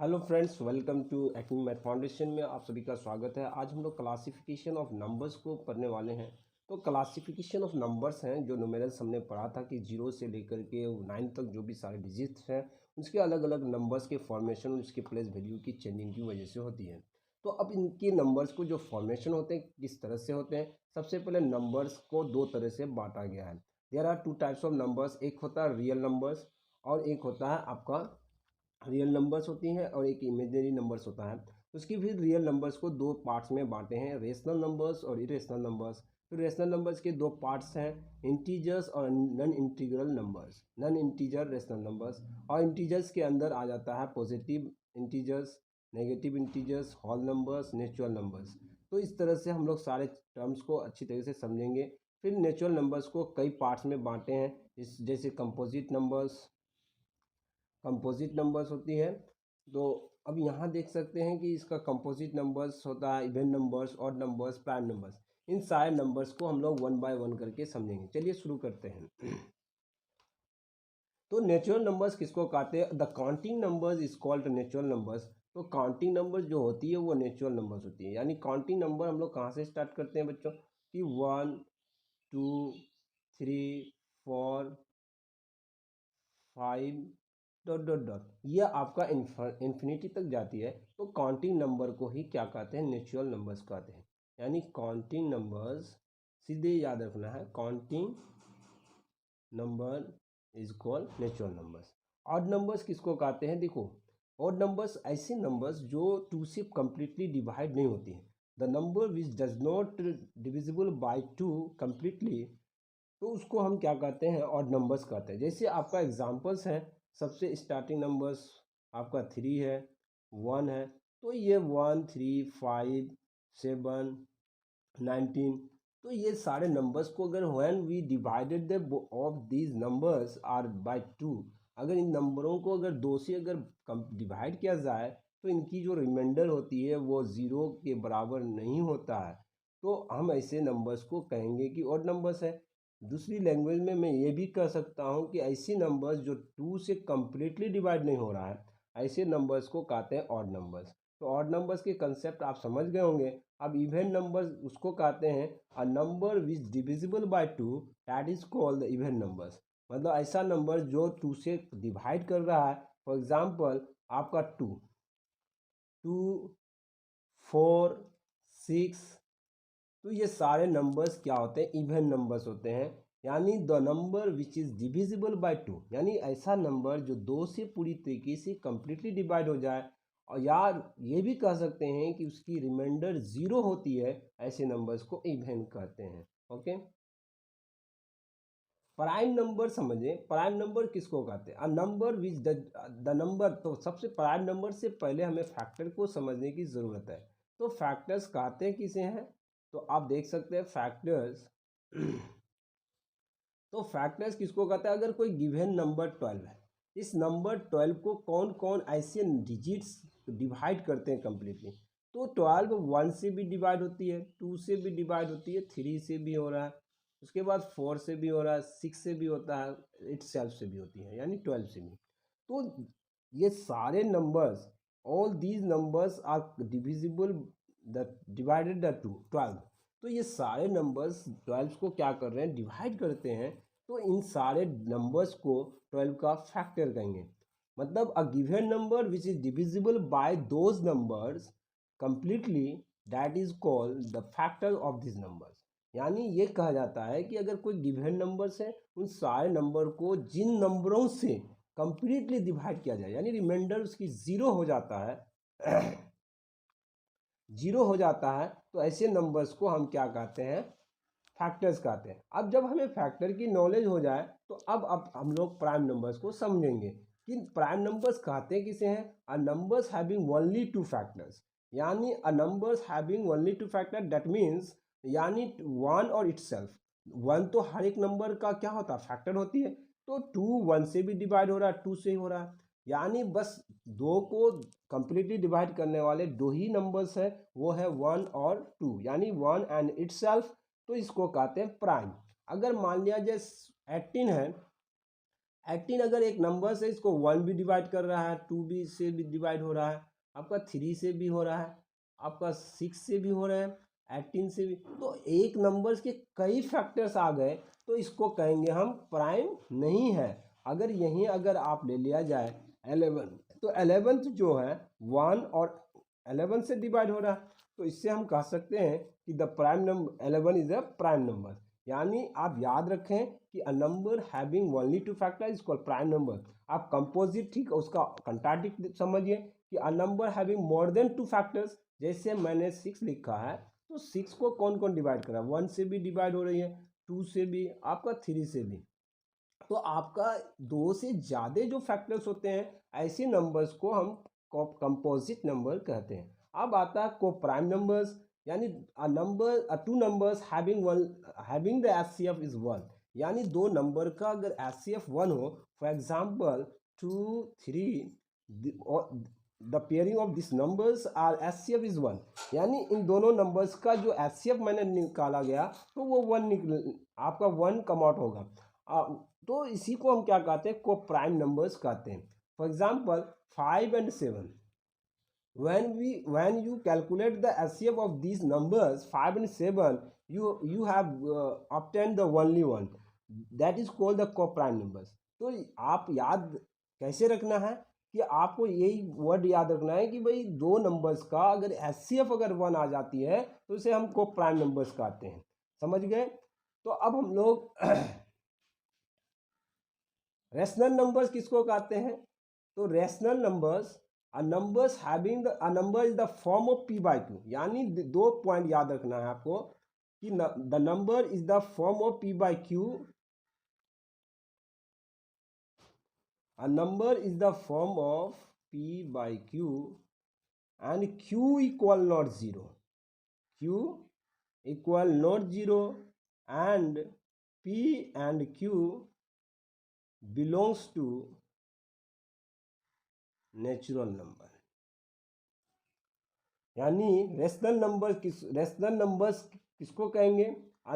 Hello friends, welcome to Acme math foundation में आप सभी का स्वागत है। आज हम लोग क्लासिफिकेशन ऑफ नंबर्स को पढ़ने वाले हैं। तो क्लासिफिकेशन ऑफ नंबर्स हैं जो न्यूमेरल्स हमने पढ़ा था कि जीरो से लेकर के 9 तक जो भी सारे डिजिट्स हैं उसके अलग अलग नंबर्स के फॉर्मेशन उसके प्लेस वैल्यू की चेंजिंग की वजह से होती है। तो अब इनके नंबर्स को जो फॉर्मेशन होते हैं किस तरह से होते हैं। सबसे पहले नंबर्स को दो तरह से बांटा गया है। There are two types of numbers, एक होता है रियल नंबर्स और एक होता है आपका रियल नंबर्स होती हैं और एक इमेजिनरी नंबर्स होता है। उसकी फिर रियल नंबर्स को दो पार्ट्स में बांटे हैं, रेशनल नंबर्स और इरेशनल नंबर्स। फिर रेशनल नंबर्स के दो पार्ट्स हैं, इंटीजर्स और non integral numbers, non integer rational numbers. और इंटीजर्स के अंदर आ जाता है positive integers, negative integers, whole numbers, natural numbers. तो इस तरह से हम लोग सारे टर्म्स को अच्छी तरह से समझेंगे। फिर नेचुरल नंबर्स को कई पार्ट्स में बांटे हैं, जैसे कंपोजिट नंबर्स होती है। तो अब यहाँ देख सकते हैं कि इसका कंपोजिट नंबर्स होता है, even numbers, odd numbers, prime numbers. इन सारे नंबर्स को हम लोग वन बाय वन करके समझेंगे। चलिए शुरू करते हैं। तो नेचुरल नंबर्स किसको कहते हैं? The counting numbers is called natural numbers. तो काउंटिंग नंबर्स जो होती है वो नेचुरल नंबर्स होती है। यानी काउंटिंग नंबर हम लोग कहाँ से स्टार्ट करते हैं बच्चों? कि 1 2 3 4 5 डॉट डॉट डॉट, ये आपका इन्फिनिटी तक जाती है। तो काउंटिंग नंबर को ही क्या कहते हैं? नेचुरल नंबर्स कहते हैं। यानी काउंटिंग नंबर्स सीधे याद रखना है, counting number is called natural numbers. Odd numbers किसको कहते हैं? देखो, ऑड नंबर्स ऐसे नंबर्स जो टू से कंप्लीटली डिवाइड नहीं होती हैं। The number which does not divisible by two completely, तो उसको हम क्या कहते हैं? ऑड नंबर्स कहते हैं। जैसे आपका एग्जांपल्स हैं, सबसे स्टार्टिंग नंबर्स आपका 3 है, 1 है। तो ये 1 3 5 7 19, तो ये सारे नंबर्स को अगर when we divided the of these numbers are by two, अगर इन नंबरों को अगर दो से अगर डिवाइड किया जाए तो इनकी जो रिमाइंडर होती है वो ज़ीरो के बराबर नहीं होता है। तो हम ऐसे नंबर्स को कहेंगे कि ऑड नंबर्स है। दूसरी लैंग्वेज में मैं ये भी कह सकता हूँ कि ऐसे नंबर्स जो टू से कम्प्लीटली डिवाइड नहीं हो रहा है, ऐसे नंबर्स को कहते हैं ऑड नंबर्स। तो ऑड नंबर्स के कंसेप्ट आप समझ गए होंगे। अब इवन नंबर्स उसको कहते हैं a number which divisible by two, that is called the even numbers. मतलब ऐसा नंबर जो टू से डिवाइड कर रहा है। फॉर एग्जांपल आपका 2 2 4 6, तो ये सारे नंबर्स क्या होते हैं? इवन नंबर्स होते हैं। यानी the number which is divisible by two, यानी ऐसा नंबर जो दो से पूरी तरीके से कंप्लीटली डिवाइड हो जाए। और यार ये भी कह सकते हैं कि उसकी रिमाइंडर ज़ीरो होती है, ऐसे नंबर्स को इवन कहते हैं। ओके, प्राइम नंबर समझें। प्राइम नंबर किसको कहते हैं? A number which the number, तो सबसे प्राइम नंबर से पहले हमें फैक्टर को समझने की ज़रूरत है। तो फैक्टर्स कहते हैं किसे हैं? तो आप देख सकते हैं फैक्टर्स। तो फैक्टर्स किसको कहते हैं? अगर कोई गिवन नंबर 12 है, इस नंबर 12 को कौन कौन ऐसे डिजिट्स डिवाइड करते हैं कम्प्लीटली? तो 12 1 से भी डिवाइड होती है, 2 से भी डिवाइड होती है, 3 से भी हो रहा है, उसके बाद 4 से भी हो रहा है, 6 से भी होता है, 8 सेल्फ से भी होती है, यानी 12 से भी। तो ये सारे numbers, all these numbers are divisible the divided the 12। तो ये सारे नंबर्स 12 को क्या कर रहे हैं? डिवाइड करते हैं। तो इन सारे नंबर्स को 12 का फैक्टर कहेंगे। मतलब a given number which is divisible by those numbers completely, that is called the factor of this numbers. यानी ये कहा जाता है कि अगर कोई गिवन नंबर्स है, उन सारे नंबर को जिन नंबरों से कंप्लीटली डिवाइड किया जाए, यानी रिमाइंडर उसकी ज़ीरो हो जाता है जीरो हो जाता है, तो ऐसे नंबर्स को हम क्या कहते हैं? फैक्टर्स कहते हैं। अब जब हमें फैक्टर की नॉलेज हो जाए तो अब हम लोग प्राइम नंबर्स को समझेंगे कि प्राइम नंबर्स कहते किसे हैं? A numbers having only two factors. यानी a numbers having only two factor, that means यानी वन और इटसेल्फ। वन तो हर एक नंबर का क्या होता है? फैक्टर होती है। तो 2 1 से भी डिवाइड हो रहा है, 2 से हो रहा है। यानी बस दो को कंप्लीटली डिवाइड करने वाले दो ही नंबर्स है, वो है 1 और 2, यानी 1 एंड इटसेल्फ। तो इसको कहते हैं प्राइम। अगर मान लिया जाए 18 है, 18 अगर एक नंबर से इसको 1 भी डिवाइड कर रहा है, 2 भी से भी डिवाइड हो रहा है, आपका 3 से भी हो रहा है, आपका 6 से भी हो रहा है, 18 से भी, तो एक नंबर्स के कई फैक्टर्स आ गए तो इसको कहेंगे हम प्राइम नहीं है। अगर यहीं अगर आप ले लिया जाए 11, तो 11th जो है 1 और 11 से डिवाइड हो रहा है, तो इससे हम कह सकते हैं कि the prime number 11 is a prime number. यानी आप याद रखें कि a number having only two factor is called prime number. आप कंपोजिट ठीक उसका कंट्राडिक्ट समझिए कि a number having more than 2 factors, जैसे मैंने 6 लिखा है तो 6 को कौन कौन डिवाइड कर रहा है, 1 से भी डिवाइड हो रही है, 2 से भी, आपका 3 से भी। तो आपका 2 से ज़्यादा जो फैक्टर्स होते हैं ऐसे नंबर्स को हम कंपोजिट नंबर कहते हैं। अब आता है को प्राइम नंबर्स, यानी two numbers having the HCF is 1, यानी दो नंबर का अगर एचसीएफ 1 हो, for example 2 3, the pairing of this numbers are HCF is 1, यानी इन दोनों नंबर्स का जो एचसीएफ मैंने निकाला गया तो वो 1 निकल आपका 1 कम आउट होगा। तो इसी को हम क्या कहते हैं, को प्राइम नंबर्स कहते हैं। For example 5 and 7, when you calculate the HCF of these numbers 5 and 7, you have obtained the only one, that is called the co-prime numbers। तो आप याद कैसे रखना है कि आपको यही वर्ड याद रखना है कि भाई दो नंबर्स का अगर HCF अगर 1 आ जाती है तो उसे हम को प्राइम नंबर्स कहते हैं। समझ गए? तो अब हम लोग रेशनल नंबर्स किसको कहते हैं? तो rational numbers numbers having a number is the form of p by q, यानी दो पॉइंट याद रखना है आपको कि the number is the form of p by q, a number is the form of p by q and q equal not 0, q equal not 0 and p and q belongs to natural number. यानी rational numbers किसको कहेंगे? A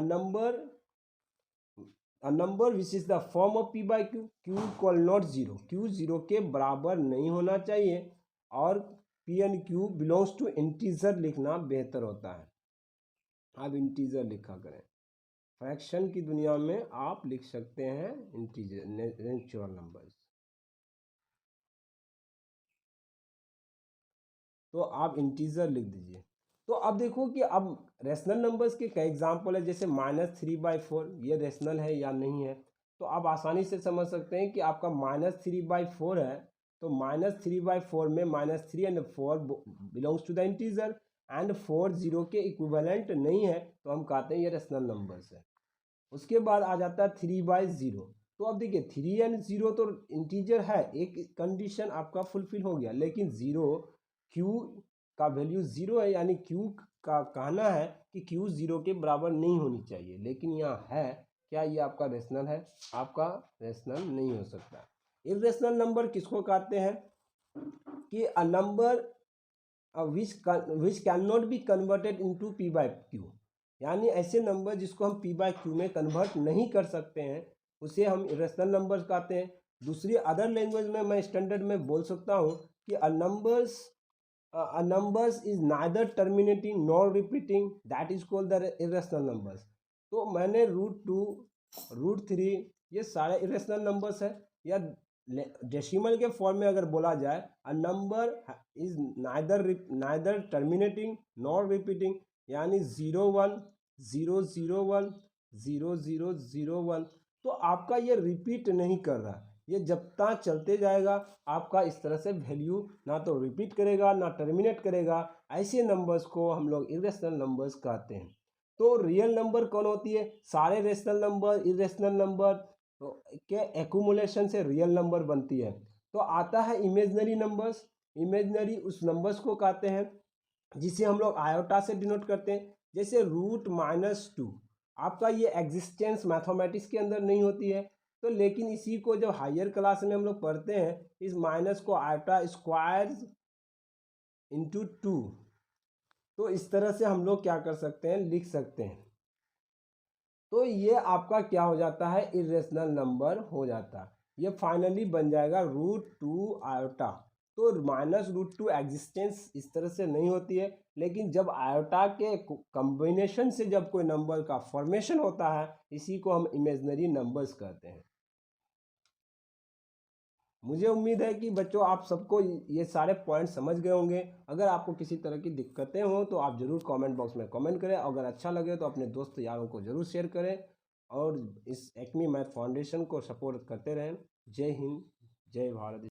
number which is the form of p by q, q equal not 0, q 0 के बराबर नहीं होना चाहिए, और p and q belongs to integer लिखना बेहतर होता है। आप इंटीजर लिखा करें, फ्रैक्शन की दुनिया में आप लिख सकते हैं इंटीजर नेचुरल नंबर्स। तो आप इंटीजर लिख दीजिए। तो अब देखो कि अब रेशनल नंबर्स के कई एग्जाम्पल है, जैसे -3/4, ये रेशनल है या नहीं है? तो आप आसानी से समझ सकते हैं कि आपका -3/4 है, तो -3/4 में -3 and 4 belongs to the integer and 4 0 के इक्विवेलेंट नहीं है, तो हम कहते हैं ये रेशनल नंबर्स है। उसके बाद आ जाता है 3/0। तो अब देखिए 3 एंड 0 तो इंटीजर है, एक कंडीशन आपका फुलफिल हो गया, लेकिन 0 क्यू का वैल्यू 0 है, यानी क्यू का कहना है कि क्यू 0 के बराबर नहीं होनी चाहिए, लेकिन यहाँ है। क्या ये आपका रेशनल है? आपका रेशनल नहीं हो सकता। इर्रेशनल नंबर किसको कहते हैं? कि a number which can not be converted into p by q, यानी ऐसे नंबर जिसको हम p by q में कन्वर्ट नहीं कर सकते हैं उसे हम इरेशनल नंबर्स कहते हैं। दूसरी अदर लैंग्वेज में मैं स्टैंडर्ड में बोल सकता हूँ कि a numbers is neither terminating nor repeating, that is called the irrational numbers. तो मैंने √2 √3 ये सारे इरेशनल नंबर्स है, या डेसिमल के फॉर्म में अगर बोला जाए a number is neither terminating nor repeating, यानी 0 1 0 0 1 0 0 0 1, तो आपका ये रिपीट नहीं कर रहा, ये जब तक चलते जाएगा आपका इस तरह से वैल्यू ना तो रिपीट करेगा ना टर्मिनेट करेगा। ऐसे नंबर्स को हम लोग इरेशनल नंबर्स कहते हैं। तो रियल नंबर कौन होती है? सारे रेशनल नंबर इरेशनल नंबर के एक्यूमुलेशन से रियल नंबर बनती है। तो आता है इमेजनरी नंबर्स। इमेजनरी उस नंबर्स को कहते हैं जिसे हम लोग आयोटा से डिनोट करते हैं, जैसे √-2, आपका ये एग्जिस्टेंस मैथमेटिक्स के अंदर नहीं होती है, तो लेकिन इसी को जब हायर क्लास में हम लोग पढ़ते हैं, इस माइनस को आयोटा स्क्वायर इंटू 2, तो इस तरह से हम लोग क्या कर सकते हैं, लिख सकते हैं। तो ये आपका क्या हो जाता है, इरेशनल नंबर हो जाता है। ये फाइनली बन जाएगा √2 आयोटा। तो -√2 एग्जिस्टेंस इस तरह से नहीं होती है, लेकिन जब आयोटा के कॉम्बिनेशन से जब कोई नंबर का फॉर्मेशन होता है, इसी को हम इमेजिनरी नंबर्स कहते हैं। मुझे उम्मीद है कि बच्चों आप सबको ये सारे पॉइंट समझ गए होंगे। अगर आपको किसी तरह की दिक्कतें हो तो आप ज़रूर कमेंट बॉक्स में कमेंट करें। अगर अच्छा लगे तो अपने दोस्त यारों को ज़रूर शेयर करें और इस एक्मी मैथ फाउंडेशन को सपोर्ट करते रहें। जय हिंद, जय भारत।